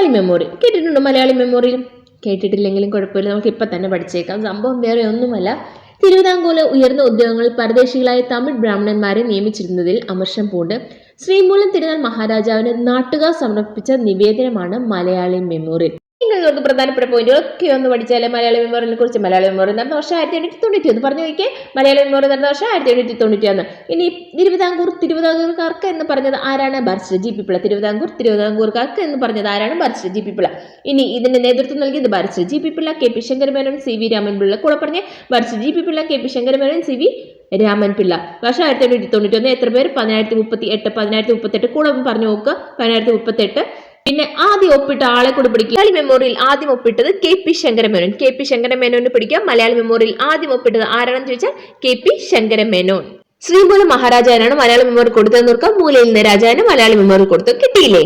Malayali memorial കേട്ടിട്ടുണ്ടോ? Malayali memorial കേട്ടിട്ടില്ലെങ്കിലും കുഴപ്പമില്ല, നമുക്ക് ഇപ്പൊ തന്നെ പഠിച്ചേക്കാം. സംഭവം വേറെ ഒന്നുമല്ല. തിരുവിതാംകൂറിലെ ഉയർന്ന ഉദ്യോഗങ്ങളിൽ പരദേശികളായ തമിഴ് ബ്രാഹ്മണന്മാരെ നിയമിച്ചിരുന്നതിൽ അമർഷം പൂണ്ട് ശ്രീമൂലം തിരുനാൾ മഹാരാജാവിന് നാട്ടുകാർ സമർപ്പിച്ച നിവേദനമാണ് മലയാളി മെമ്മോറിയൽ. നിങ്ങൾക്ക് പ്രധാനപ്പെട്ട പോയിന്റുകളൊക്കെ ഒന്ന് പഠിച്ചാലേ മലയാളി മെമ്മോറിയലിനെ കുറിച്ച്. മലയാളി മെമ്മോറിയൽ നടന്ന വർഷം 1891 പറഞ്ഞു നോക്കിയേ. മലയാളി മെമ്മോറിയൽ നടന്ന വർഷം 1891. ഇനി തിരുവിതാംകൂർക്കാർക്ക് എന്ന് പറഞ്ഞത് ആരാണ്? Barrister G P Pillai. തിരുവിതാംകൂർക്കാർക്ക് എന്ന് പറഞ്ഞത് ആരാണ്? Barrister G P Pillai. ഇനി ഇതിന്റെ നേതൃത്വം നൽകിയത് barrister G P Pillai, K P Sankaramenon, C V Ramanpillai. കൂടെ പറഞ്ഞ് barrister G P Pillai, K P Sankaramenon, C V Ramanpillai. വർഷം 1891. എത്ര പേര്? 1038. കൂടെ പറഞ്ഞു നോക്കുക. 1038. പിന്നെ ആദ്യം ഒപ്പിട്ട ആളെ കൂടെ പിടിക്കുക. മലയാളി മെമ്മോറിയൽ ആദ്യം ഒപ്പിട്ടത് K P Sankaramenon. K P ശങ്കരമേനോന് പിടിക്കുക. മലയാളി മെമ്മോറിയൽ ആദ്യം ഒപ്പിട്ടത് ആരാണെന്ന് ചോദിച്ചാൽ കെ പി ശങ്കരമേനോൻ. ശ്രീമൂലം മഹാരാജാവിനാണ് മലയാളി മെമ്മോറിയൽ കൊടുത്തതെന്ന് ഓർക്കാം. മൂലയിൽ നിന്ന് രാജാവിന് മലയാളി മെമ്മോറിയൽ കൊടുത്തു. കിട്ടിയില്ലേ?